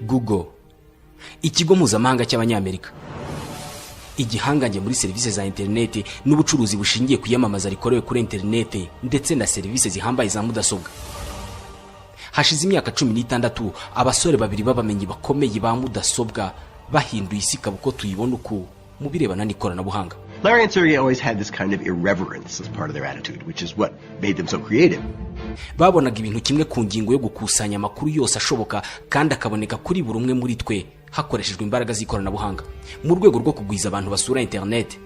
Google, ikigo mpuzamahanga cy'abanyamerika, igihangange muri serivisi za interineti n'ubucuruzi bushingiye ku iyamamaza rikorewe kuri interineti ndetse na serivisi zihambaye za mudasobwa. Hashize imyaka 16 abasore babiri b'abamenyi bakomeye ba mudasobwa bahinduye isi kabuko tuyibona uko mu birebana n'ikoranabuhanga. Larry and Sergey always had this kind of irreverence as part of their attitude, which is what made them so creative. Babonaga ibintu kimwe ku ngingo yo gukusanya amakuru yose ashoboka kandi akaboneka kuri buri umwe muri twe hakoreshejwe imbaraga z'ikoranabuhanga mu rwego rwo kugwiza abantu basura internet.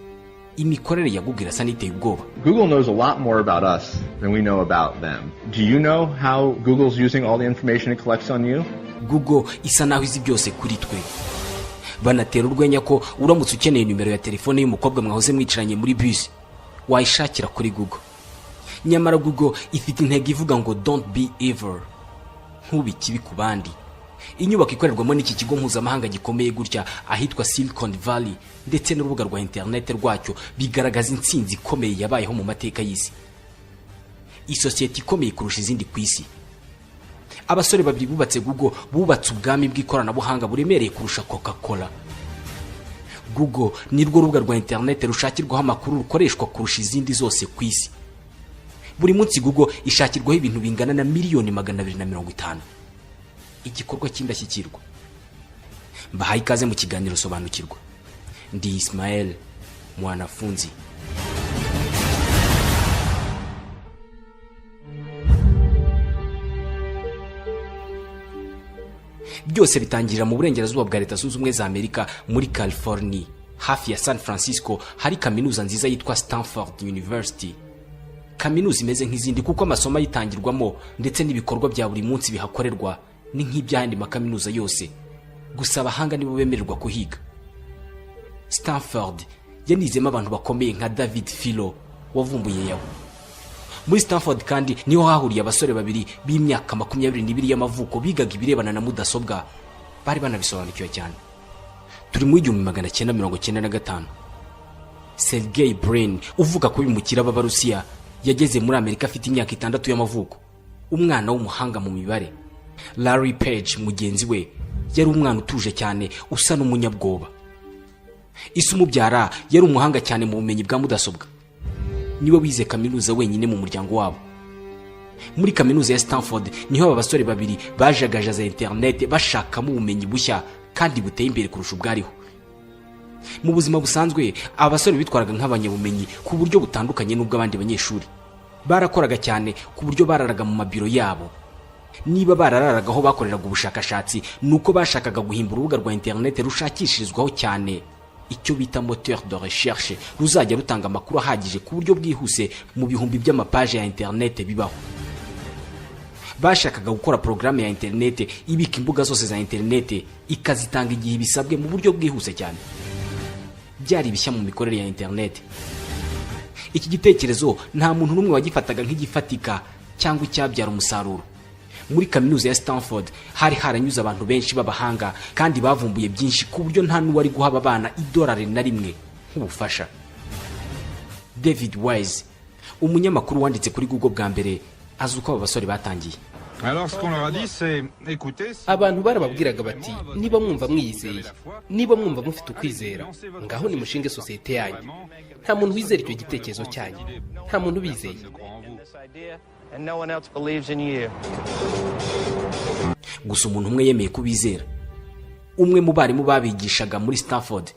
Imikorere ya Google irasa n'iteye ubwoba. Google knows a lot more about us than we know about them. Do you know how Google's using all the information it collects on you? Google isa naho izi byose kuri twe. Banatera urwenya ko uramutse ukeneye nimero ya telefone y'umukobwa mwahoze mwicaranye muri bus wayishakira kuri Google. Nyamara Google ifite intego ivuga ngo don't be evil, ntubikibi ku bandi. Inyubako ikorerwamo n'iki kigo mpuzamahanga gikomeye gutya ahitwa Silicon Valley ndetse n'urubuga rwa internet rwacyo bigaragaza intsinzi ikomeye yabayeho mu mateka y'isi. Isosiyete ikomeye kurusha izindi ku isi. Abasore babiri bubatse Google bubatse ubwami bw'ikoranabuhanga buremereye kurusha Coca-Cola. Google ni rwo rubuga rwa internet rushakirwaho amakuru rukoreshwa kurusha izindi zose ku isi. Buri munsi Google ishakirwaho ibintu bingana na miliyoni 250. Igikorwa cy'indashyikirwa. Mbahaye ikaze mu kiganiro sobanukirwa. Ndi Ismael Mwanafunzi. Byose bitangirira mu burengerazuba bwa Leta Zunze Ubumwe za Amerika muri California, hafi ya San Francisco hari kaminuza nziza yitwa Stanford University. Kaminuza imeze nk'izindi kuko amasomo yitangirwamo ndetse n'ibikorwa bya buri munsi bihakorerwa ni nk'ibyandi makaminuza yose. Gusa abahanga nibo bemererwa kuhiga. Stanford yanizemo abantu bakomeye nka David Filo wavumbuye yawo. Muri Stanford kandi niho hahuriye abasore babiri b'imyaka 22 y'amavuko bigaga ibirebana na mudasobwa, bari banabisobanukiwe cyane. Turi mu 1995. Sergey Brin uvuga ko bimukira b'Abarusiya yageze muri Amerika afite imyaka 6 y'amavuko, umwana w'umuhanga mu mibare. Larry Page mugenzi we yari umwana utuje cyane usa n'umunyabwoba. Isi umubyara yari umuhanga cyane mu bumenyi bwa mudasobwa. Niwe wize kaminuza wenyine mu muryango wabo. Muri kaminuza ya Stanford niho aba basore babiri bajagajaza internet bashakamo ubumenyi bushya kandi buteye imbere kurusha ubwariho. Mu buzima busanzwe abasore bitwaraga nk'abanyabumenyi ku buryo butandukanye n'ubw'abandi banyeshuri. Barakoraga cyane ku buryo bararaga mu mabiro yabo. Niba barararagaho bakoreraga ubushakashatsi nuko bashakaga guhimbura urubuga rwa internet rushakishirizwaho cyane, icyo bita moteur de recherche, ruzajya rutanga amakuru ahagije ku buryo bwihuse mu bihumbi by'amapaje ya internet bibaho. Bashakaga gukora programme ya internet ibika imbuga zose za internet ikazitanga igihe bisabwe mu buryo bwihuse cyane. Byari bishya mu mikorere ya internet. Iki gitekerezo nta muntu n'umwe wagifataga nk'igifatika cyangwa icyabyara umusaruro. Muri kaminuza ya Stanford hari haranyuze abantu benshi b'abahanga kandi bavumbuye byinshi ku buryo nta n'uwari guhaba abana $1 na rimwe nk'ubufasha. David Wise, umunyamakuru wanditse kuri Google bwa mbere, azi uko aba basore batangiye. Abantu barababwiraga bati niba mwumva mwiyizeye, niba mwumva mufite ukwizera, ngaho ni mushinge sosiyete yanyu. Nta muntu wizera icyo gitekerezo cyanyu, nta muntu bizeye. And no one else believes in you. Gusa umuntu umwe yemeye kubizera. Umwe mu barimu babigishaga muri Stanford.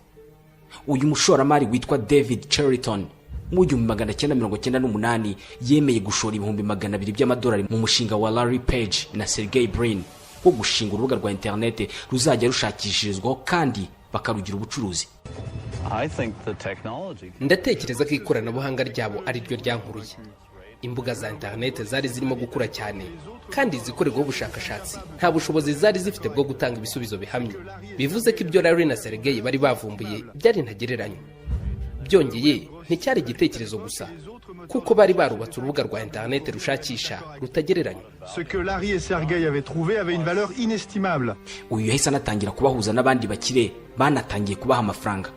Uyu mushoramari witwa David Cheriton mu 1998 yemeye gushora ibihumbi 200 by'amadolari mu mushinga wa Larry Page na Sergey Brin wo gushinga urubuga rwa internet ruzajya rushakishirizwaho kandi bakarugira ubucuruzi. Ndatekereza ko ikoranabuhanga ryabo ari ryo ryankuruye. Imbuga za internet zari zirimo gukura cyane kandi zikorerwaho ubushakashatsi nta bushobozi zari zifite bwo gutanga ibisubizo bihamye. Bivuze ko ibyo Larry na Sergey bari bavumbuye byari ntagereranywa. Byongeye nticyari igitekerezo gusa kuko bari barubatse urubuga rwa internet rushakisha rutagereranywa. Ce que Larry et Sergey avaient trouvé avait une valeur inestimable. Uyu yahise anatangira kubahuza n'abandi bakire banatangiye kubaha amafaranga.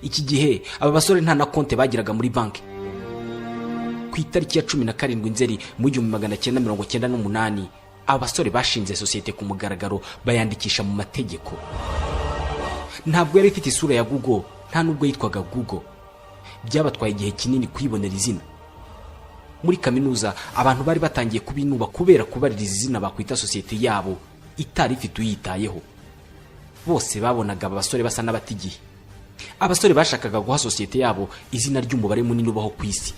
Iki gihe aba basore nta na konte bagiraga muri banki. Ku itariki ya 17 Nzeri mu 1998 abasore bashinze sosiyete ku mugaragaro bayandikisha mu mategeko. Ntabwo yari ifite isura ya Google, nta nubwo yitwaga Google. Byabatwaye igihe kinini kwibonera izina. Muri kaminuza abantu bari batangiye kubinuba kubera kubaririza izina bakwita sosiyete yabo itari ifite uyitayeho. Bose babonaga abasore basa n'abatigiye. Abasore bashakaga guha sosiyete yabo izina ry'umubare munini ubaho ku isi.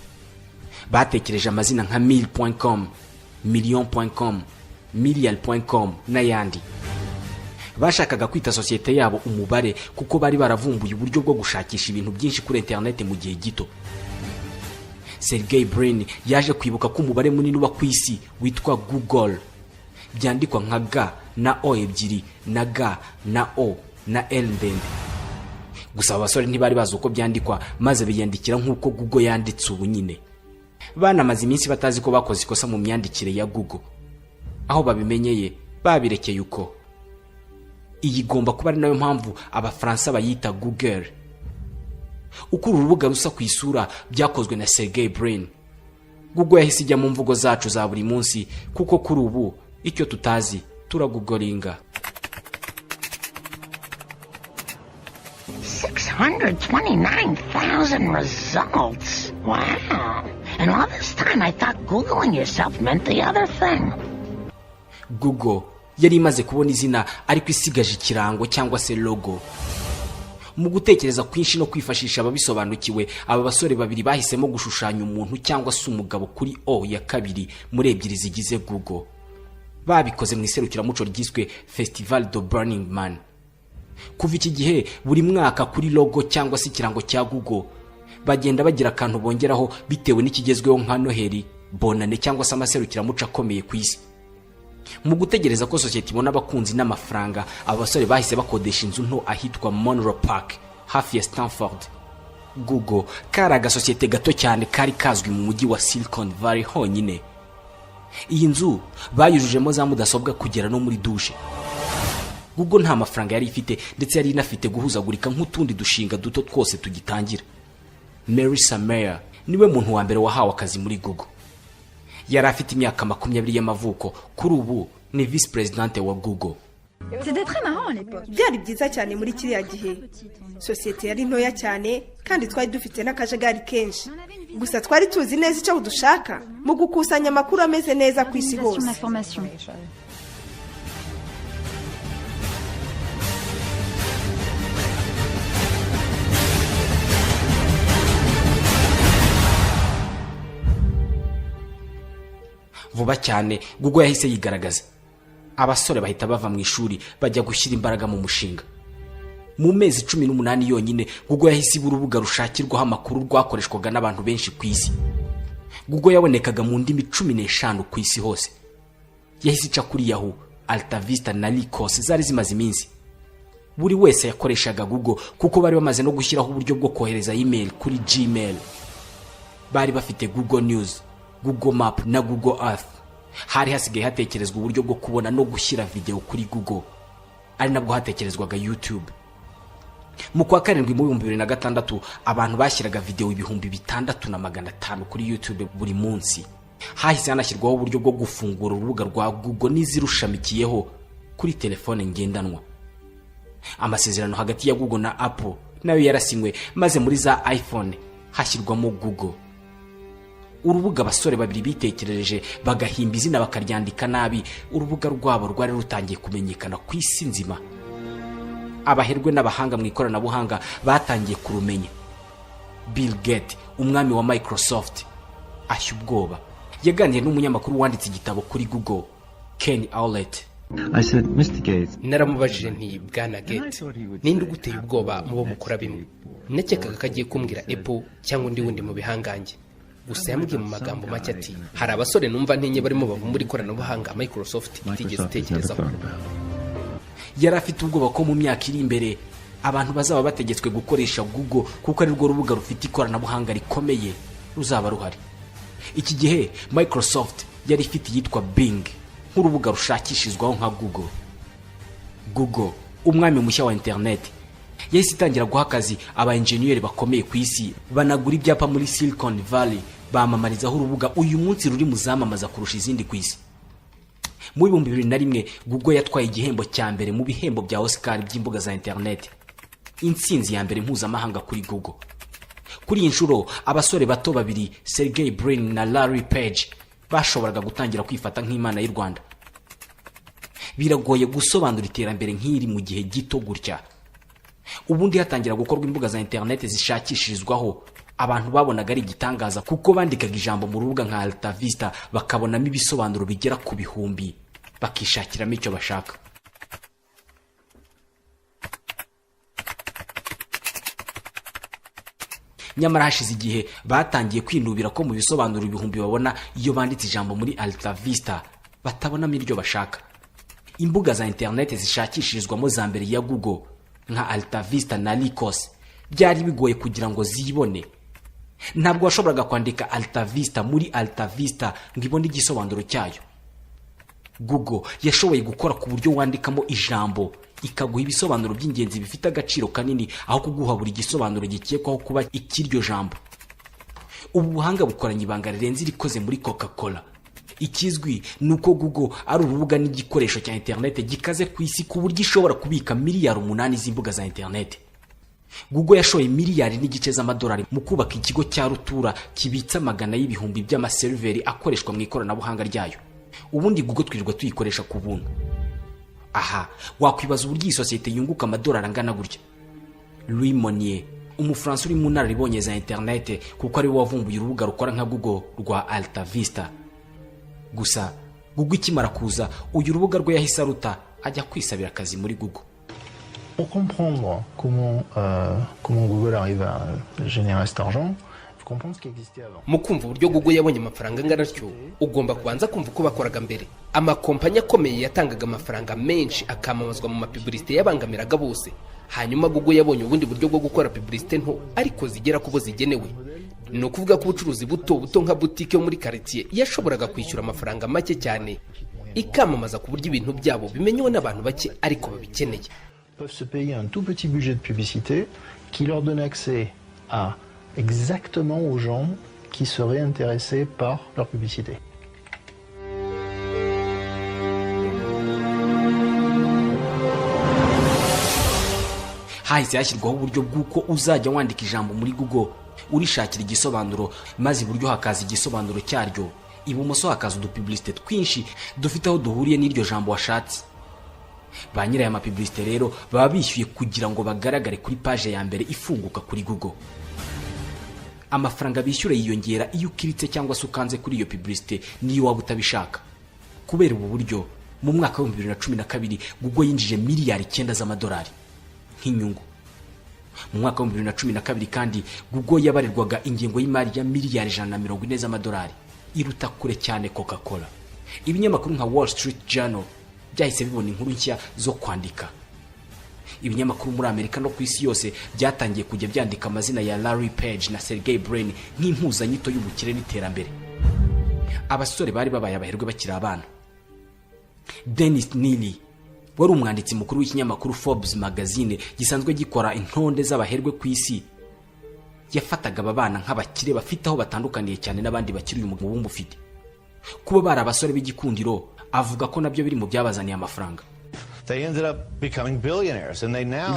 Batekereje amazina nka mille.com, million.com, milliard.com n'ayandi. Bashakaga kwita sosiyete yabo umubare kuko bari baravumbuye uburyo bwo gushakisha ibintu byinshi kuri internet mu gihe gito. Sergey Brin yaje kwibuka ko umubare munini uba ku isi witwa Google, byandikwa nka G na O ebyiri na G na O na L ndende. Gusa abasore ntibari bazi uko byandikwa maze biyandikira nk'uko Google yanditse ubu nyine. Banamaze iminsi batazi ko bakoze ikosa mu myandikire ya Google. Aho babimenyeye babirekeye uko. Iyi igomba kuba ari nayo mpamvu abafaransa bayita Google. Uko urubuga rusa ku isura byakozwe na Sergey Brin. Google yahise ijya mu mvugo zacu za buri munsi kuko kuri ubu icyo tutazi turagugoringa. 629,000 results. Wow. And all this time I thought Googling yourself meant the other thing. Google yari imaze kubona izina ariko isigaje ikirango cyangwa se logo. Mu gutekereza kwinshi no kwifashisha ababisobanukiwe, aba basore babiri bahisemo gushushanya umuntu cyangwa se umugabo kuri O ya kabiri muri ebyiri zigize Google. Babikoze mu iserukiramuco ryiswe Festival de Burning Man. Kuva iki gihe buri mwaka kuri logo cyangwa se ikirango cya Google bagenda bagira akantu bongeraho bitewe n'ikigezweho nka Noheli, Bonane cyangwa se amaserukiramuco akomeye ku isi. Mu gutegereza ko sosiyete ibona abakunzi n'amafaranga, abasore bahise bakodesha inzu nto ahitwa Monroe Park hafi ya Stanford. Google karaga sosiyete gato cyane kari kazwi mu mujyi wa Silicon Valley honyine. Iyi nzu bayujujemo za mudasobwa kugera no muri douche. Google nta mafaranga yari ifite ndetse yari inafite guhuzagurika nk'utundi dushinga duto twose tugitangira. Marissa Mayer niwe muntu wa mbere wahawe akazi muri Google. Yari afite imyaka 20 y'amavuko, kuri ubu ni vice presidente wa Google. C'était très marrant à l'époque. Byari byiza cyane muri kiriya gihe. Sosiyete yari ntoya cyane kandi twari dufite n'akajagari kenshi. Gusa twari tuzi neza icyo dushaka mu gukusanya amakuru ameze neza ku isi hose. Vuba cyane Google yahise yigaragaza. Abasore bahita bava mu ishuri bajya gushyira imbaraga mu mushinga. Mu mezi 18 yonyine Google yahise urubuga rushakirwaho amakuru rwakoreshwaga n'abantu benshi ku isi. Google yabonekaga mu ndimi 15 ku isi hose. Yahise ica kuri Yahoo, Alta Vista na Lycos zari zimaze iminsi. Buri wese yakoreshaga Google kuko bari bamaze no gushyiraho uburyo bwo kohereza email kuri Gmail. Bari bafite Google News, Google Map na Google Earth. Hari hasigaye hatekerezwa uburyo bwo kubona no gushyira video kuri Google. Ari nabwo hatekerezwaga YouTube. Mu kwa karindwi mu 2006 abantu bashyiraga video 6,500 kuri YouTube buri munsi. Hahise hanashyirwaho uburyo bwo gufungura urubuga rwa Google n'izirushamikiyeho kuri telefone ngendanwa. Amasezerano hagati ya Google na Apple nayo yarasinywe maze muri za iPhone hashyirwamo Google. Urubuga abasore babiri bitekerereje bagahimba izina bakaryandika nabi, urubuga rwabo rwari rutangiye kumenyekana ku isi nzima. Abaherwe n'abahanga mu ikoranabuhanga batangiye kurumenya. Bill Gates, umwami wa Microsoft, ashya ubwoba. Yaganiriye n'umunyamakuru wanditse igitabo kuri Google, Ken Howlett. I said, Mr. Gates. Naramubajije nti Bwana Gates, ninde uguteye ubwoba mu bo mukora bimwe? Nakekaga ko agiye kumbwira Apple cyangwa undi wundi mu bihangange. Gusa yambwiye mu magambo make ati hari abasore numva ntinye barimo bavumbura ikoranabuhanga Microsoft itigeze itekerezaho. Yari afite ubwoba ko mu myaka iri imbere abantu bazaba bategetswe gukoresha Google kuko ari rwo rubuga rufite ikoranabuhanga rikomeye ruzaba ruhari. Iki gihe Microsoft yari ifite yitwa Bing, nk'urubuga rushakishizwaho nka Google. Google, umwami mushya wa internet, yahise itangira guha akazi aba engineer bakomeye ku isi banagura ibyapa muri Silicon Valley bamamarizaho urubuga uyu munsi ruri muzamamaza kurusha izindi ku isi. mu 2001 Google yatwaye igihembo cya mbere mu bihembo bya Oscar by'imbuga za internet, intsinzi ya mbere mpuzamahanga kuri Google. Kuri iyi nshuro abasore bato babiri Sergey Brin na Larry Page bashoboraga gutangira kwifata nk'Imana y'u Rwanda. Biragoye gusobanura iterambere nk'iri mu gihe gito gutya. Ubundi hatangira gukorwa imbuga za internet zishakishirizwaho, abantu babonaga ari igitangaza kuko bandikaga ijambo mu rubuga nka Alta Vista bakabonamo ibisobanuro bigera ku bihumbi, bakishakiramo icyo bashaka. Nyamara hashize igihe batangiye kwinubira ko mu bisobanuro ibihumbi babona iyo banditse ijambo muri Alta Vista batabonamo iryo bashaka. Imbuga za internet zishakishirizwamo za mbere ya Google nka Alta Vista na Lycos byari bigoye kugira ngo zibone. Ntabwo washoboraga kwandika Alta Vista muri Alta Vista ngo ibone igisobanuro cyayo. Google yashoboye gukora ku buryo wandikamo ijambo ikaguha ibisobanuro by'ingenzi bifite agaciro kanini aho kuguha buri gisobanuro gikekwaho kuba ikiryo jambo. Ubu buhanga bukoranye ibanga rirenze irikoze muri Coca-Cola. Ikizwi nuko Google ari urubuga n'igikoresho cya internet gikaze ku isi ku buryo ishobora kubika miliyari 8 z'imbuga za internet. Google yashoye miliyari n'igice z'amadolari mu kubaka ikigo cya rutura kibitsa magana y'ibihumbi by'amaserveri akoreshwa mu ikoranabuhanga ryayo. Ubundi Google twirirwa tuyikoresha ku buntu. Aha, wakwibaza uburyo iyi sosiyete yunguka amadolari angana gutya. Louis Monnier, Umufaransa uri mu nararibonye za internet kuko ari we wavumbuye urubuga rukora nka Google rwa Alta Vista. Gusa Google ikimara kuza, uyu rubuga rwe yahise aruta ajya kwisabira akazi muri Google. Pour comprendre comment Google arrive à générer cet argent, il faut comprendre ce qui existait avant. Mu kumva uburyo Google yabonye amafaranga angana atyo, ugomba kubanza kumva uko bakoraga mbere. Amakompanyi akomeye yatangaga amafaranga menshi akamamazwa mu mapublicité yabangamiraga bose. Hanyuma Google yabonye ubundi buryo bwo gukora publicité nto ariko zigera kubo zigenewe. Ni ukuvuga ko ubucuruzi buto nka boutique yo muri quartier yashoboraga kwishyura amafaranga make cyane, ikamamaza ku buryo ibintu byabo bimenywe n'abantu bake ariko babikeneye. Peuvent se payer un tout petit budget de publicité qui leur donne accès à exactement aux gens qui seraient intéressés par leur publicité. Hahise hashyirwaho uburyo bw'uko uzajya wandika ijambo muri Google urishakira igisobanuro, maze iburyo hakaza igisobanuro cyaryo, ibumoso hakaza udupublicité twinshi dufite aho duhuriye n'iryo jambo washatse. Ba nyirayo amapublicité rero baba bishyuye kugira ngo bagaragare kuri page ya mbere ifunguka kuri Google. Amafaranga bishyura yiyongera iyo ukiritse cyangwa se ukanze kuri iyo publicité niyo waba utabishaka. Kubera ubu buryo, mu mwaka wa 2012 Google yinjije miliyari 9 z'amadolari nk'inyungu. Mu mwaka wa 2012 kandi Google yabarirwaga ingengo y'imari ya miliyari 140 z'amadolari, iruta kure cyane Coca-Cola. Ibinyamakuru nka Wall Street Journal byahise bibona inkuru nshya zo kwandika. Ibinyamakuru muri Amerika no ku isi yose byatangiye kujya byandika amazina ya Larry Page na Sergey Brin nk'impuzanyito y'ubukire n'iterambere. Abasore bari babaye abaherwe bakiri abana. Dennis Neely wari umwanditsi mukuru w'ikinyamakuru Forbes magazine gisanzwe gikora intonde z'abaherwe ku isi, yafataga aba bana nk'abakire bafite aho batandukaniye cyane n'abandi bakiri uyu mubumbu ufite. Kuba bari abasore b'igikundiro avuga ko nabyo biri mu byabazaniye amafaranga. Ils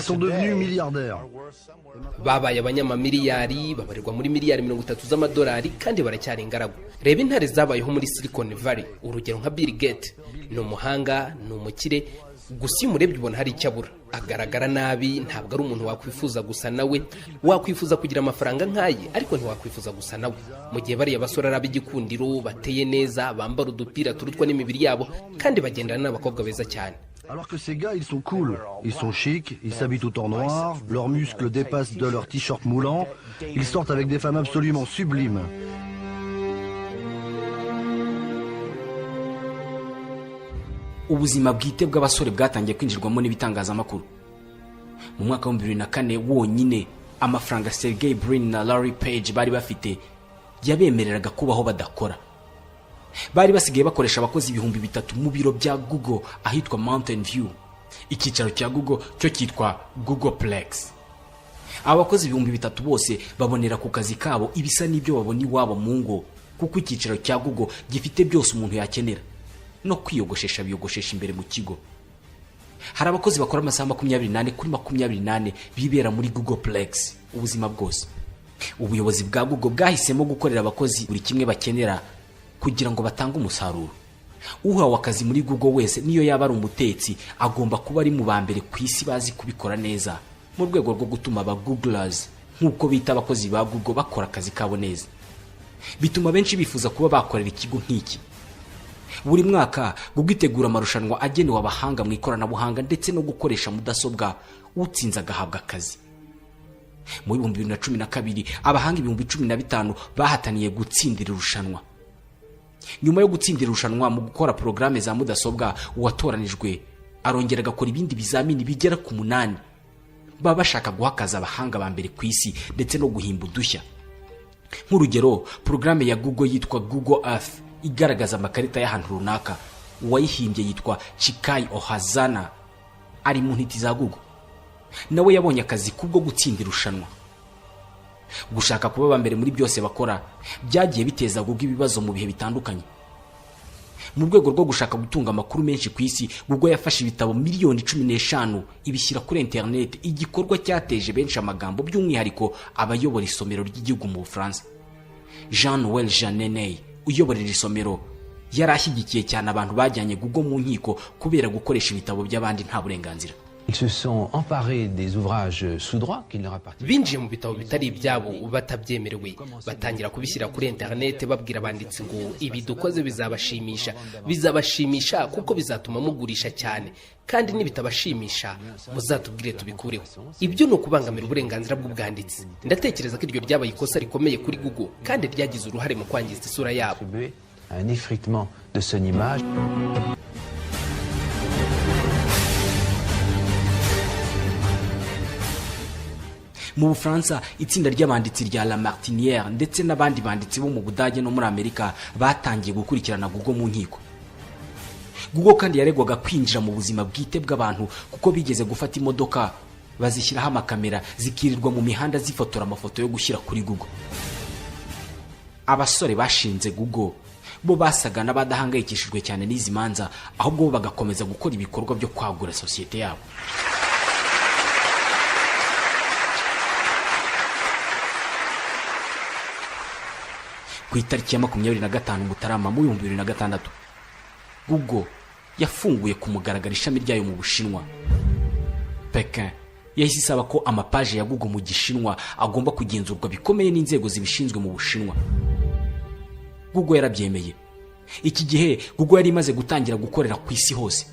sont devenus milliardaires. Babaye abanyamamiliyari, babarirwa muri miliyari 30 z'amadolari kandi baracyari ingaragu. Reba intare zabayeho muri Silicon Valley, urugero nka Bill Gates, ni umuhanga, ni umukire, gusa iyo umurebye ubona hari icyabura. Agaragara nabi, ntabwo ari umuntu wakwifuza gusa nawe, wakwifuza kugira amafaranga nk'aye ariko ntiwakwifuza gusa nawe. Mu gihe bari abasore arab'igikundiro, bateye neza, bambara udupira turutwa n'imibiri yabo kandi bagendana n'abakobwa beza cyane. Alors que ces gars, ils sont cool, ils sont chics, ils s'habillent tout en noir, leurs muscles dépassent de leurs t-shirts moulants, ils sortent avec des femmes absolument sublimes. Ubuzima bwite bw'abasore bwatangiye kwinjirwamo n'ibitangazamakuru. Mu mwaka wa 2004 wonyine amafaranga Sergey Brin na Larry Page bari bafite yabemereraga kubaho badakora. Bari basigaye bakoresha abakozi 3,000 mu biro bya Google ahitwa Mountain View. Icyicaro cya Google cyo cyitwa Googleplex. Abakozi 3,000 bose babonera ku kazi kabo ibisa n'ibyo babona iwabo mu ngo, kuko icyicaro cya Google gifite byose umuntu yakenera. no kwiyogoshesha biyogoshesha imbere mu kigo. Hari abakozi bakora amasaha 24 kuri 24 bibera muri Googleplex ubuzima bwose. Ubuyobozi bwa Google bwahisemo gukorera abakozi buri kimwe bakenera kugira ngo batange umusaruro. Uhawe akazi muri Google wese niyo yaba ari umutetsi agomba kuba ari mu bambere ku isi bazi kubikora neza mu rwego rwo gutuma aba Googlers nkuko bita abakozi ba Google bakora akazi kabo neza. Bituma benshi bifuza kuba bakorera ikigo nk'iki. Buri mwaka Google itegura amarushanwa agenewe abahanga mu ikoranabuhanga ndetse no gukoresha mudasobwa utsinze agahabwa akazi. Mu 2012 abahanga 1015 bahataniye gutsindira irushanwa. Nyuma yo gutsindira irushanwa mu gukora programme za mudasobwa, uwatoranijwe arongera agakora ibindi bizamini bigera ku 8 baba bashaka guhakaza abahanga ba mbere ku isi ndetse no guhimba udushya. Nk'urugero, programme ya Google yitwa Google Earth igaragaza amakarita y'ahantu runaka, uwayihimbye yitwa Chikai Ohazana ari mu ntiti za Google. Nawe yabonye akazi kubwo gutsindira irushanwa. Gushaka kuba bambere muri byose bakora byagiye biteza Google ibibazo mu bihe bitandukanye. Mu rwego rwo gushaka gutunga amakuru menshi ku isi, Google yafashe ibitabo miliyoni 15 ibishyira kuri internet, igikorwa cyateje benshi amagambo by'umwihariko abayobora isomero ry'igihugu mu Bufaransa. Jean-Noël Jeanneney uyoborera isomero yarashyigikiye cyane abantu bajyanye Google mu nkiko kubera gukoresha ibitabo by'abandi nta burenganzira. Ils se sont emparés des ouvrages sous droit qui leur appartiennent. Binjiye mu bitabo bitari ibyabo batabyemerewe, batangira kubishyira kuri internet babwira abanditsi ngo ibi dukoze bizabashimisha kuko bizatuma mugurisha cyane, kandi nibitabashimisha muzatubwire tubikureho. Ibyo no kubangamira uburenganzira bw'ubwanditsi. Ndatekereza ko iryo ryabaye ikosa rikomeye kuri Google kandi ryagize uruhare mu kwangiza isura yabo. Un effritement de son image. Mu Bufaransa, itsinda ry'abanditsi rya La Martinière ndetse n'abandi banditsi bo mu Budage no muri Amerika batangiye gukurikirana Google mu nkiko. Google kandi yaregwaga kwinjira mu buzima bwite bw'abantu kuko bigeze gufata imodoka bazishyiraho amakamera zikirirwa mu mihanda zifotora amafoto yo gushyira kuri Google. Abasore bashinze Google bo basaga n'abadahangayikishijwe cyane n'izi manza, ahubwo bagakomeza gukora ibikorwa byo kwagura sosiyete yabo. Ku itariki ya 25 Mutarama mu 2006, Google yafunguye ku mugaragaro ishami ryayo mu Bushinwa. Pekin yahise isaba ko amapaje ya Google mu Gishinwa agomba kugenzurwa bikomeye n'inzego zibishinzwe mu Bushinwa. Google yarabyemeye. Iki gihe Google yari imaze gutangira gukorera ku isi hose.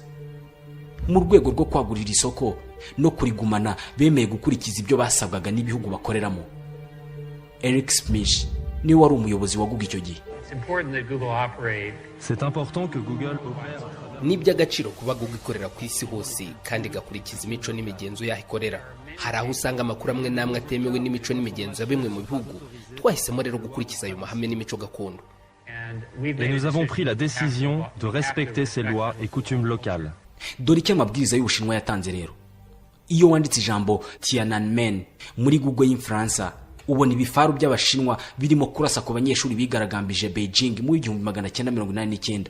Mu rwego rwo kwagurira isoko no kurigumana, bemeye gukurikiza ibyo basabwaga n'ibihugu bakoreramo. Eric Schmidt niwe wari umuyobozi wa Google icyo gihe. C'est important que Google opère. Ni by'agaciro kuba Google ikorera ku isi hose kandi gakurikiza imico n'imigenzo yaho ikorera. Hari aho usanga amakuru amwe namwe atemewe n'imico n'imigenzo ya bimwe mu bihugu. Twahisemo rero gukurikiza ayo mahame n'imico gakondo. Et nous avons pris la décision de respecter ces lois et coutumes locales. Dore icyo amabwiriza y'Ubushinwa yatanze rero. Iyo wanditse ijambo Tiananmen muri Google y'Infaransa, ubona ibifaru by'Abashinwa birimo kurasa ku banyeshuri bigaragambije Beijing mu 1989.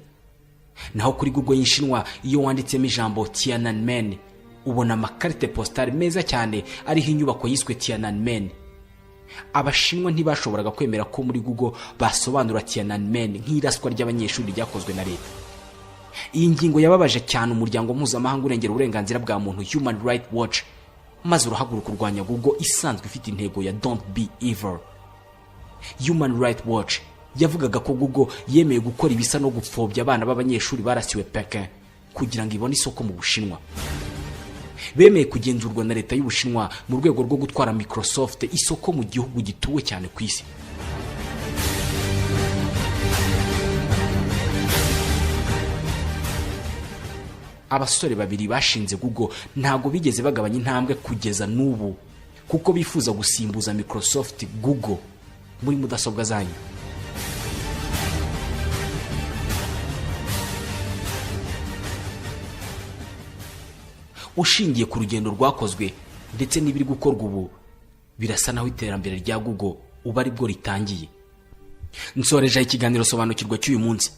Naho kuri Google y'Inshinwa, iyo wanditsemo ijambo Tiananmen, ubona amakarite postale meza cyane ariho inyubako yiswe Tiananmen. Abashinwa ntibashoboraga kwemera ko muri Google basobanura Tiananmen nk'iraswa ry'abanyeshuri ryakozwe na leta. Iyi ngingo yababaje cyane umuryango mpuzamahanga urengera uburenganzira bwa muntu Human Rights Watch, maze urahaguruka kurwanya Google isanzwe ifite intego ya Don't Be Evil. Human Rights Watch yavugaga ko Google yemeye gukora ibisa no gupfobya abana b'abanyeshuri barasiwe Pekin kugira ngo ibone isoko mu Bushinwa. Bemeye kugenzurwa na leta y'Ubushinwa mu rwego rwo gutwara Microsoft isoko mu gihugu gituwe cyane ku isi. Abasore babiri bashinze Google ntago bigeze bagabanya intambwe kugeza n'ubu kuko bifuza gusimbuza Microsoft Google muri mudasobwa zanyu. Ushingiye ku rugendo rwakozwe ndetse n'ibiri gukorwa ubu, birasa naho iterambere rya Google uba ari bwo ritangiye. Nsoreje ikiganiro sobanukirwa cy'uyu munsi.